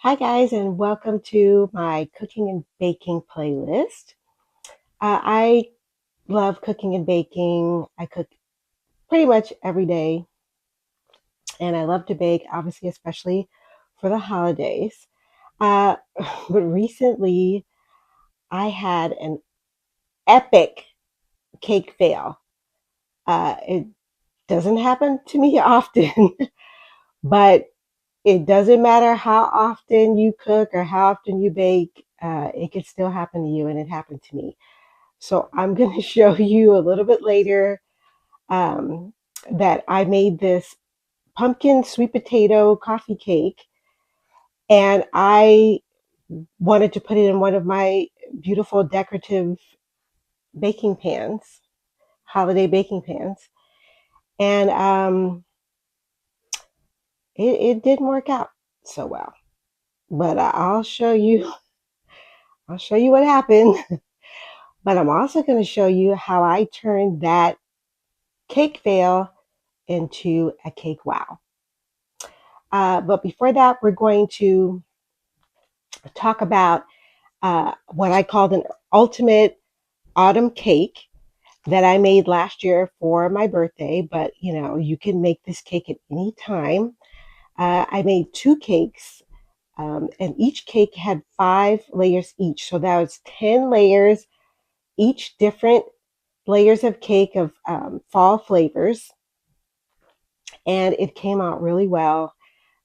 Hi, guys, and welcome to my cooking and baking playlist. I love cooking and baking. I cook pretty much every day, and I love to bake, obviously, especially for the holidays. Uh, but recently, I had an epic cake fail. It doesn't happen to me often, but it doesn't matter how often you cook or how often you bake, it can still happen to you, and it happened to me. So I'm going to show you a little bit later um, that I made this pumpkin sweet potato coffee cake, and I wanted to put it in one of my beautiful decorative baking pans, holiday baking pans, and it didn't work out so well. But I'll show you. I'll show you what happened. But I'm also going to show you how I turned that cake fail into a cake wow. But before that, we're going to talk about what I called an ultimate autumn cake that I made last year for my birthday. But you can make this cake at any time. I made two cakes, and each cake had 5 layers each. So that was 10 layers, each different layers of cake of fall flavors. And it came out really well.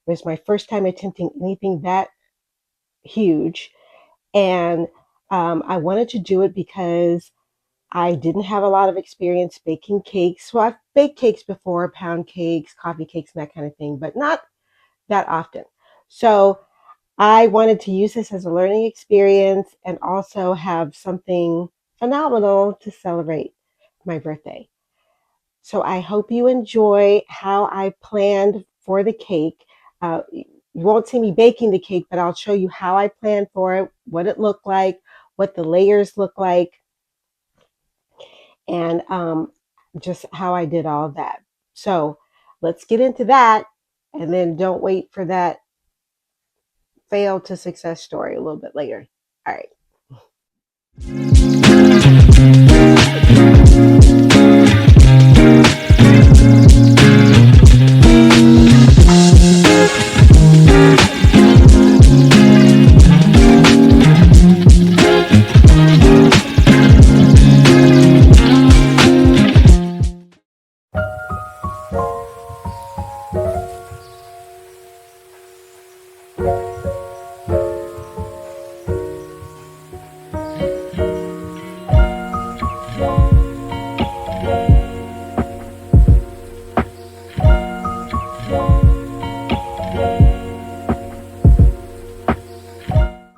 It was my first time attempting anything that huge. And I wanted to do it because I didn't have a lot of experience baking cakes. Well, I've baked cakes before, pound cakes, coffee cakes, and that kind of thing, but not that often. So I wanted to use this as a learning experience and also have something phenomenal to celebrate my birthday. So I hope you enjoy how I planned for the cake. You won't see me baking the cake, but I'll show you how I planned for it, what it looked like, what the layers look like, and just how I did all of that. So let's get into that, and then don't wait for that fail to success story a little bit later. All right.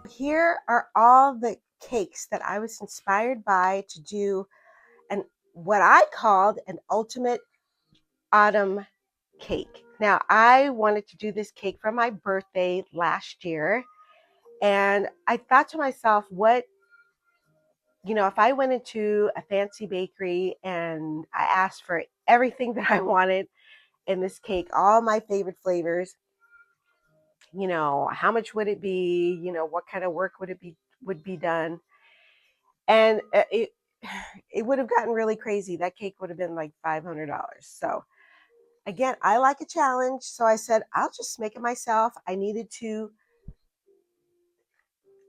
Here are all the cakes that I was inspired by to do an what I called an ultimate autumn cake. Now, I wanted to do this cake for my birthday last year, and I thought to myself, if I went into a fancy bakery and I asked for everything that I wanted in this cake, all my favorite flavors, how much would it be? What kind of work would be done? And it would have gotten really crazy. That cake would have been like $500. So again, I like a challenge. So I said, I'll just make it myself. I needed to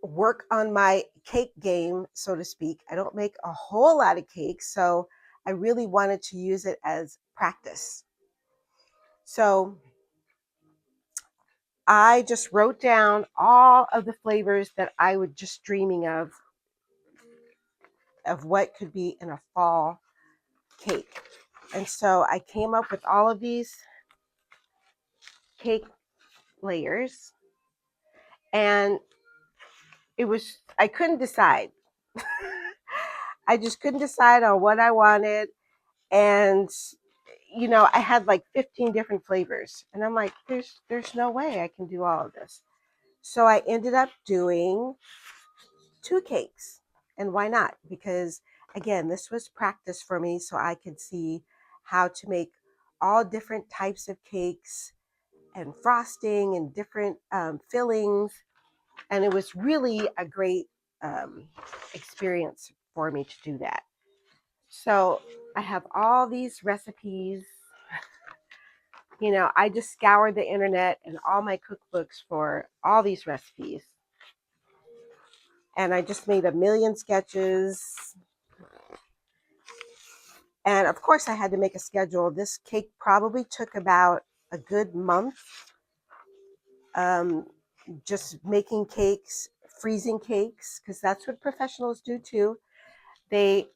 work on my cake game, so to speak. I don't make a whole lot of cakes. So I really wanted to use it as practice. So I just wrote down all of the flavors that I was just dreaming of what could be in a fall cake. And so I came up with all of these cake layers, and I couldn't decide. I just couldn't decide on what I wanted. And I had like 15 different flavors. And I'm like, there's no way I can do all of this. So I ended up doing two cakes. And why not? Because again, this was practice for me so I could see how to make all different types of cakes and frosting and different fillings. And it was really a great experience for me to do that. So I have all these recipes. You know, I just scoured the internet and all my cookbooks for all these recipes. And I just made a million sketches. And of course, I had to make a schedule. This cake probably took about a good month. Um, just making cakes, freezing cakes, because that's what professionals do too. They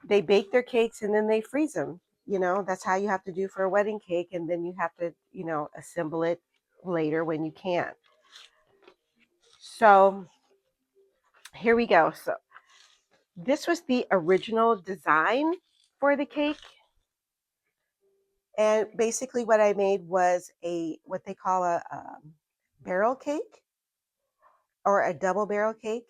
they bake their cakes and then they freeze them. You know, that's how you have to do for a wedding cake, and then you have to, you know, assemble it later when you can. So here we go. So this was the original design for the cake. And basically what I made was a what they call a barrel cake or a double barrel cake.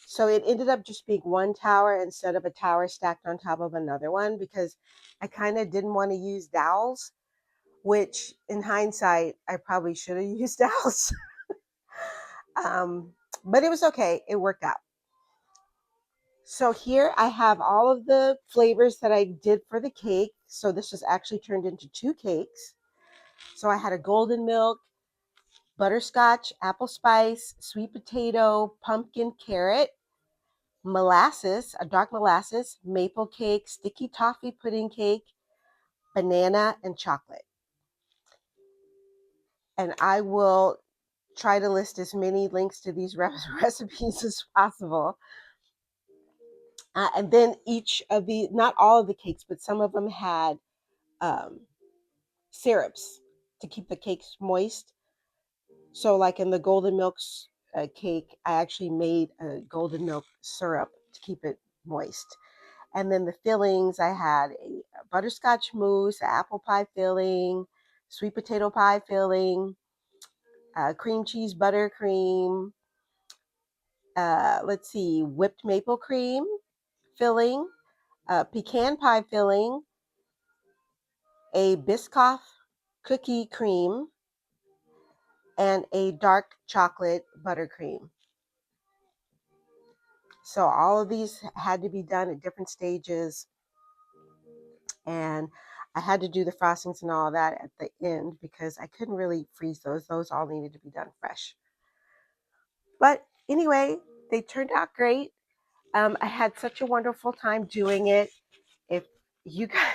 So it ended up just being one tower instead of a tower stacked on top of another one because I kind of didn't want to use dowels, which in hindsight, I probably should have used dowels. um, but it was okay. It worked out. So here I have all of the flavors that I did for the cake. So this was actually turned into two cakes. So I had a golden milk, butterscotch, apple spice, sweet potato, pumpkin, carrot, molasses, a dark molasses, maple cake, sticky toffee pudding cake, banana, and chocolate. And I will try to list as many links to these recipes as possible. And then each of the, not all of the cakes, but some of them had um, syrups to keep the cakes moist. So, like in the golden milk cake, I actually made a golden milk syrup to keep it moist. And then the fillings, I had a butterscotch mousse, apple pie filling, sweet potato pie filling, cream cheese buttercream, let's see, whipped maple cream filling, pecan pie filling, a Biscoff cookie cream, and a dark chocolate buttercream. So all of these had to be done at different stages. And I had to do the frostings and all that at the end because I couldn't really freeze those. Those all needed to be done fresh. But anyway, they turned out great. I had such a wonderful time doing it. If you guys,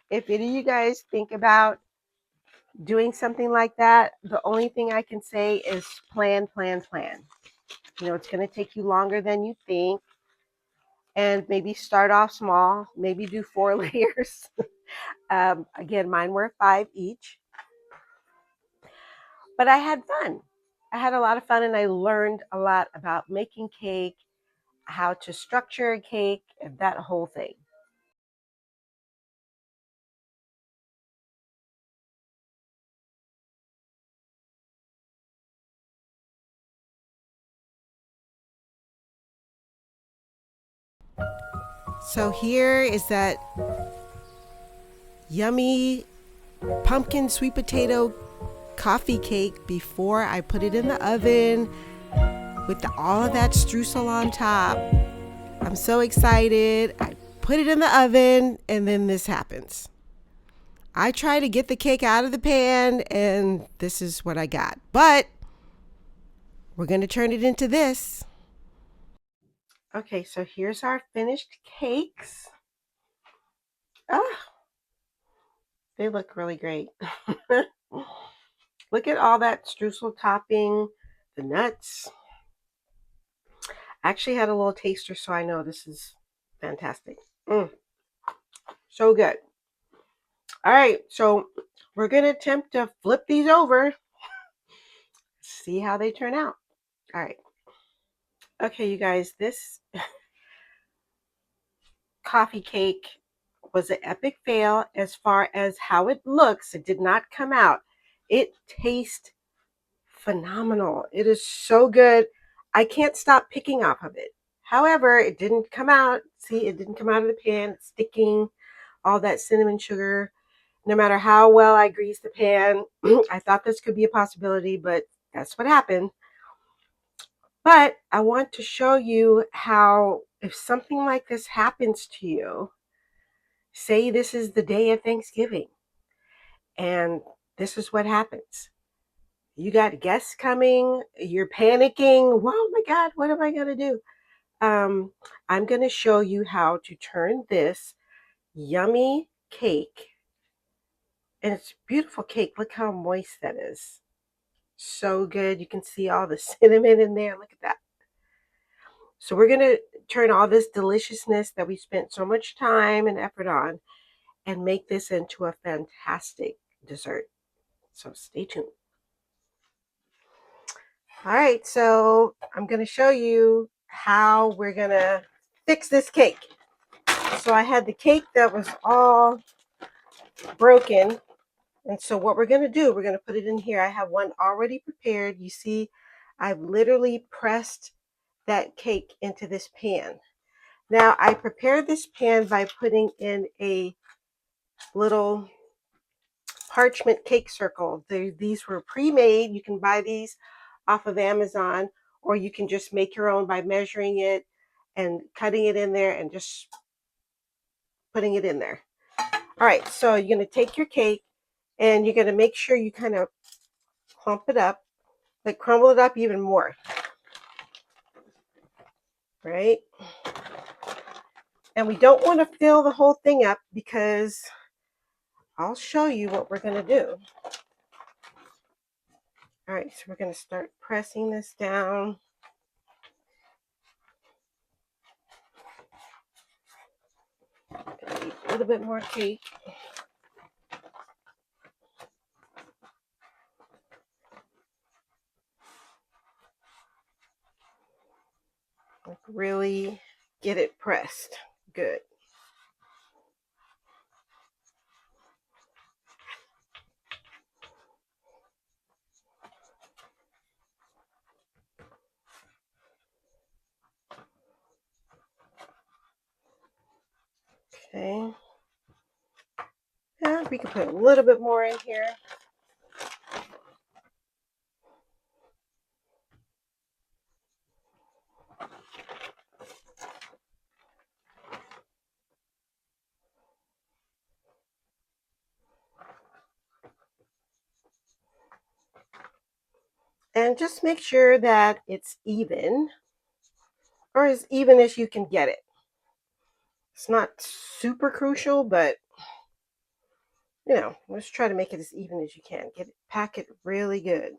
if any of you guys think about doing something like that, the only thing I can say is plan, plan, plan. You know, it's going to take you longer than you think. And maybe start off small, maybe do 4 layers. Again, mine were 5 each. But I had fun. I had a lot of fun and I learned a lot about making cake, how to structure a cake, and that whole thing. So here is that yummy pumpkin sweet potato coffee cake before I put it in the oven with all of that streusel on top. I'm so excited. I put it in the oven and then this happens. I try to get the cake out of the pan and this is what I got. But we're going to turn it into this. Okay, so here's our finished cakes. Oh, they look really great. Look at all that streusel topping, the nuts. I actually had a little taster, so I know this is fantastic. So good. All right, so we're going to attempt to flip these over, see how they turn out. All right. Okay, you guys, this coffee cake was an epic fail as far as how it looks. It did not come out. It tastes phenomenal. It is so good. I can't stop picking off of it. However, it didn't come out. See, it didn't come out of the pan. It's sticking, all that cinnamon sugar. No matter how well I grease the pan, I thought this could be a possibility, but that's what happened. But I want to show you how, if something like this happens to you, say this is the day of Thanksgiving, and this is what happens. You got guests coming, you're panicking. Oh my God, what am I going to do? I'm going to show you how to turn this yummy cake, and it's beautiful cake. Look how moist that is. So good. You can see all the cinnamon in there. Look at that. So we're going to turn all this deliciousness that we spent so much time and effort on and make this into a fantastic dessert. So stay tuned. All right, so I'm going to show you how we're going to fix this cake. So I had the cake that was all broken. And so what we're going to do, we're going to put it in here. I have one already prepared. You see, I've literally pressed that cake into this pan. Now, I prepared this pan by putting in a little parchment cake circle. These were pre-made. You can buy these off of Amazon, or you can just make your own by measuring it and cutting it in there and just putting it in there. All right, so you're going to take your cake and you're going to make sure you kind of clump it up, like crumble it up even more, right? And we don't want to fill the whole thing up because I'll show you what we're going to do. All right, so we're going to start pressing this down. A little bit more cake. Like really get it pressed. Good. Okay. Yeah, we can put a little bit more in here. And just make sure that it's even, or as even as you can get it. It's not super crucial, but you know, let's try to make it as even as you can. Get it, pack it really good.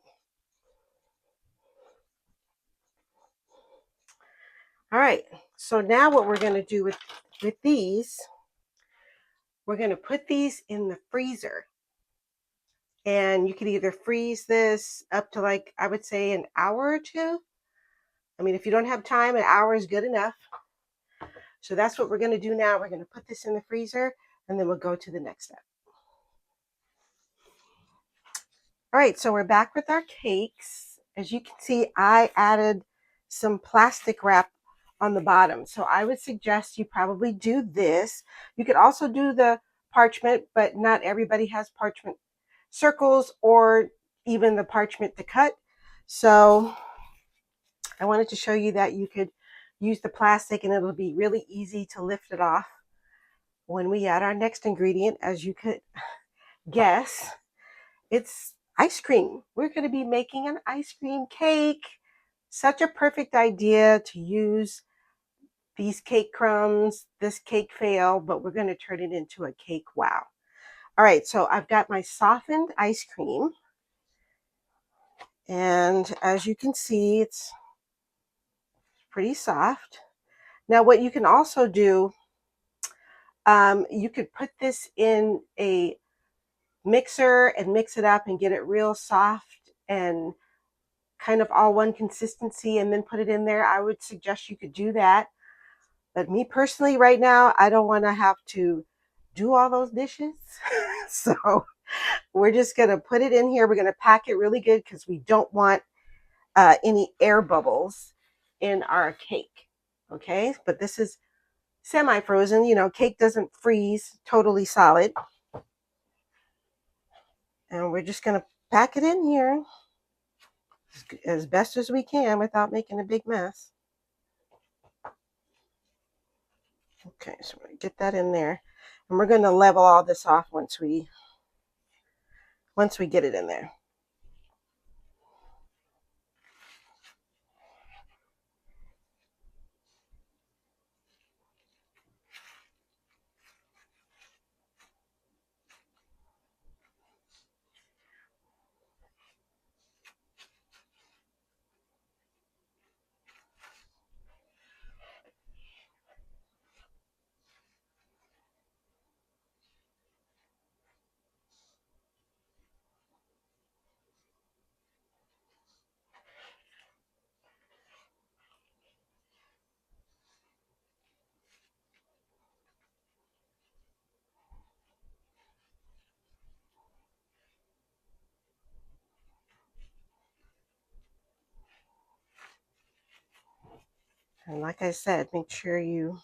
All right, so now what we're going to do with these, we're going to put these in the freezer. And you can either freeze this up to, like, I would say an hour or two. I mean, if you don't have time, an hour is good enough. So that's what we're going to do now. We're going to put this in the freezer and then we'll go to the next step. All right, so we're back with our cakes. As you can see, I added some plastic wrap on the bottom. So I would suggest you probably do this. You could also do the parchment, but not everybody has parchment circles or even the parchment to cut. So I wanted to show you that you could use the plastic and it'll be really easy to lift it off when we add our next ingredient. As you could guess, it's ice cream. We're going to be making an ice cream cake. Such a perfect idea to use these cake crumbs, this cake fail, but we're going to turn it into a cake wow. All right, so I've got my softened ice cream. And as you can see, it's pretty soft. Now, what you can also do, you could put this in a mixer and mix it up and get it real soft and kind of all one consistency and then put it in there. I would suggest you could do that. But me personally, right now, I don't want to have to do all those dishes. So we're just going to put it in here. We're going to pack it really good because we don't want any air bubbles in our cake. Okay, but this is semi-frozen. You know, cake doesn't freeze totally solid. And we're just going to pack it in here as best as we can without making a big mess. Okay, so we're going to get that in there. And we're going to level all this off once we get it in there. And like I said, make sure you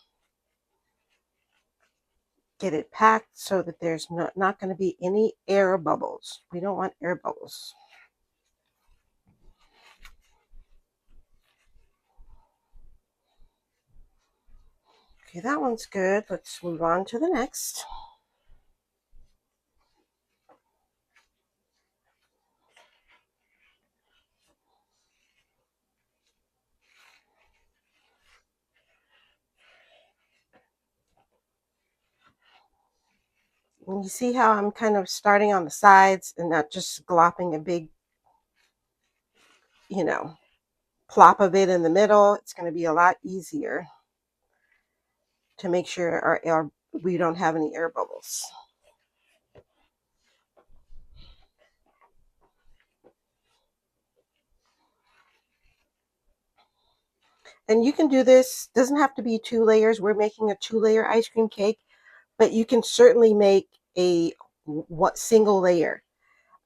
get it packed so that there's not going to be any air bubbles. We don't want air bubbles. Okay, that one's good. Let's move on to the next. And you see how I'm kind of starting on the sides and not just glopping a big, plop of it in the middle. It's going to be a lot easier to make sure we don't have any air bubbles. And you can do this, doesn't have to be 2 layers. We're making a 2-layer ice cream cake, but you can certainly make a single layer.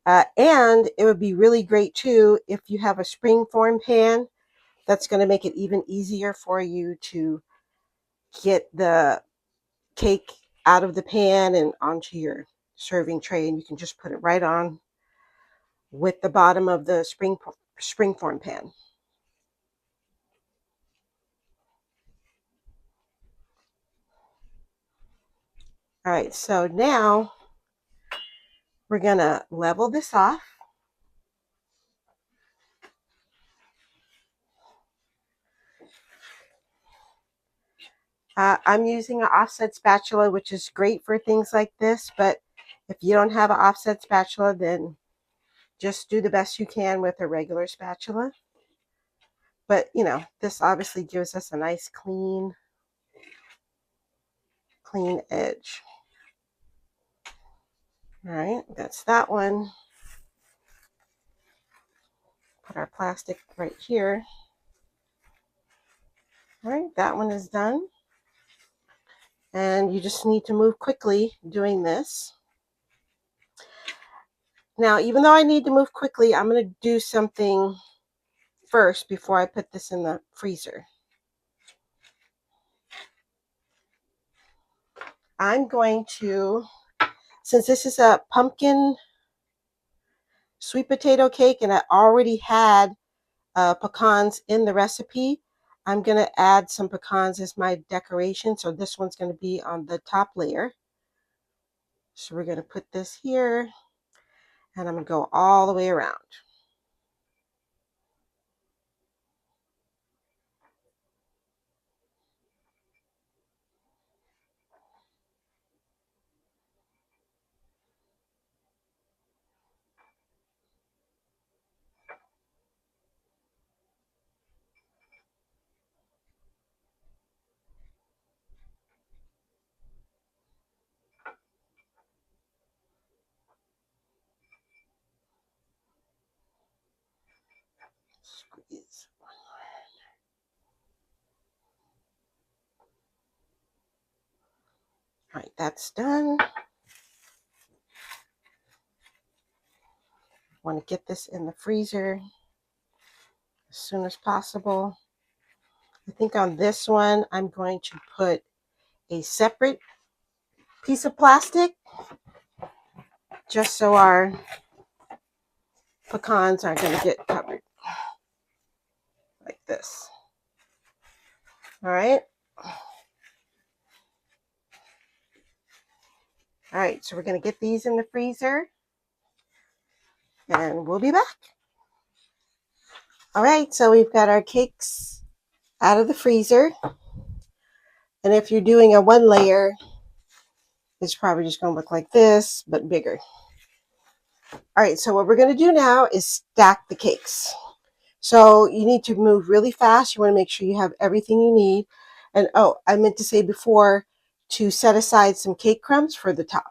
And it would be really great too if you have a springform pan. That's going to make it even easier for you to get the cake out of the pan and onto your serving tray, and you can just put it right on with the bottom of the springform pan. All right, so now we're going to level this off. I'm using an offset spatula, which is great for things like this, but if you don't have an offset spatula, then just do the best you can with a regular spatula. But, this obviously gives us a nice clean edge. All right, that's that one. Put our plastic right here. All right, that one is done. And you just need to move quickly doing this. Now, even though I need to move quickly, I'm going to do something first before I put this in the freezer. I'm going to, since this is a pumpkin sweet potato cake and I already had pecans in the recipe, I'm going to add some pecans as my decoration. So this one's going to be on the top layer. So we're going to put this here and I'm going to go all the way around. Squeeze. All right, that's done. I want to get this in the freezer as soon as possible. I think on this one, I'm going to put a separate piece of plastic just so our pecans aren't going to get covered like this. All right. All right, so we're going to get these in the freezer and we'll be back. All right, so we've got our cakes out of the freezer. And if you're doing a one layer, it's probably just going to look like this, but bigger. All right, so what we're going to do now is stack the cakes. So you need to move really fast. You want to make sure you have everything you need. And oh, I meant to say before to set aside some cake crumbs for the top.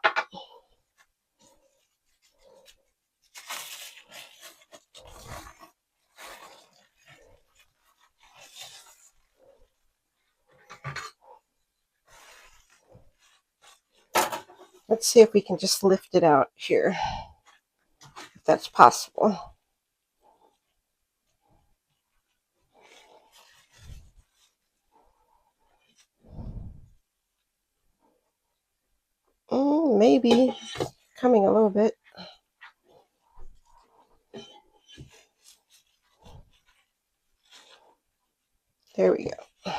Let's see if we can just lift it out here, if that's possible. Maybe coming a little bit. There we go.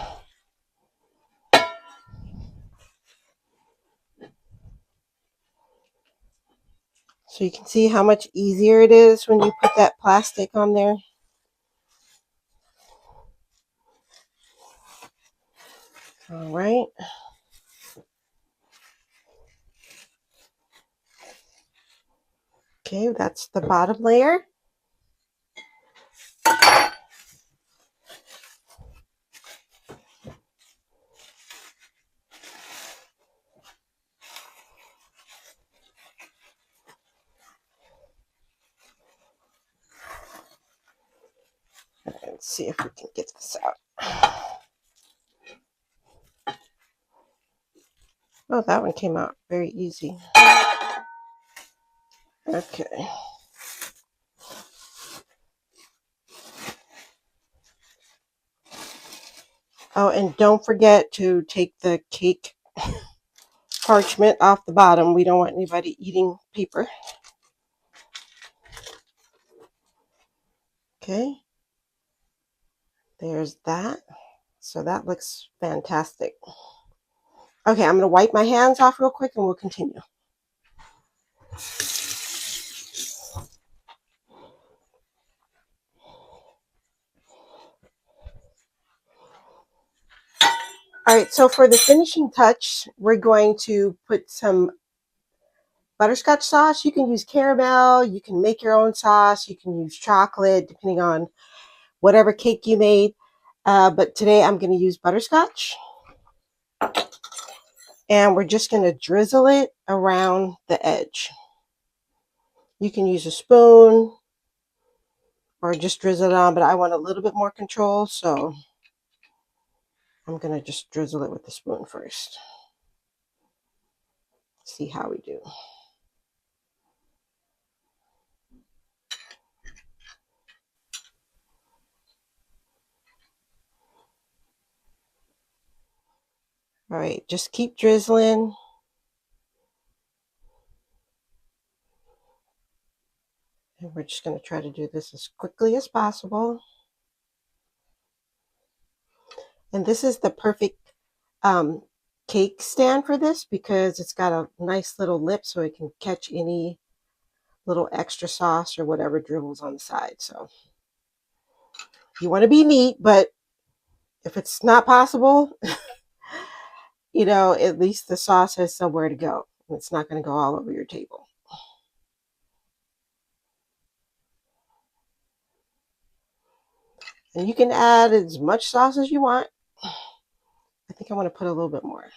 So you can see how much easier it is when you put that plastic on there. All right. Okay, that's the bottom layer. Let's see if we can get this out. Oh, that one came out very easy. Okay. Oh, and don't forget to take the cake parchment off the bottom. We don't want anybody eating paper. Okay. There's that. So that looks fantastic. Okay, I'm going to wipe my hands off real quick and we'll continue. All right, so for the finishing touch, we're going to put some butterscotch sauce. You can use caramel, you can make your own sauce, you can use chocolate, depending on whatever cake you made. But today I'm going to use butterscotch. And we're just going to drizzle it around the edge. You can use a spoon or just drizzle it on, but I want a little bit more control, so I'm going to just drizzle it with the spoon first. See how we do. All right, just keep drizzling. And we're just going to try to do this as quickly as possible. And this is the perfect cake stand for this because it's got a nice little lip so it can catch any little extra sauce or whatever dribbles on the side. So you want to be neat, but if it's not possible, you know, at least the sauce has somewhere to go. It's not going to go all over your table. And you can add as much sauce as you want. I think I want to put a little bit more.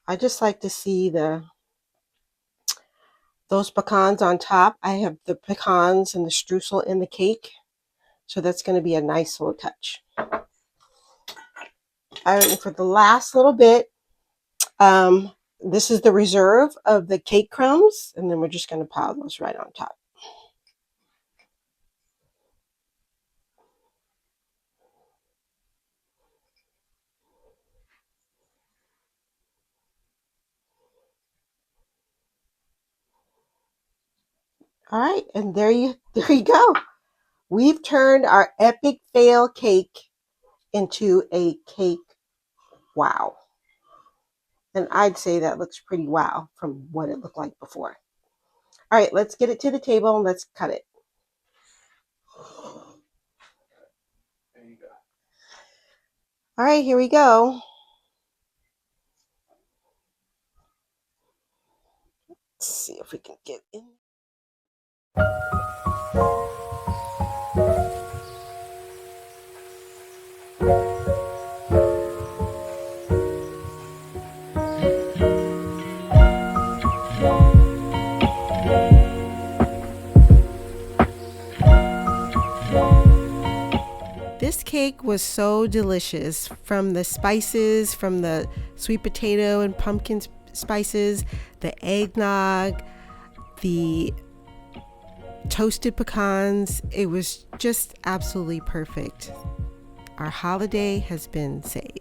I just like to see those pecans on top. I have the pecans and the streusel in the cake. So that's going to be a nice little touch. All right, for the last little bit, this is the reserve of the cake crumbs. And then we're just going to pile those right on top. All right, and there you go. We've turned our epic fail cake into a cake wow. And I'd say that looks pretty wow from what it looked like before. All right, let's get it to the table and let's cut it. There you go. All right, here we go. Let's see if we can get in. This cake was so delicious, from the spices, from the sweet potato and pumpkin spices, the eggnog, the toasted pecans. It was just absolutely perfect. Our holiday has been saved.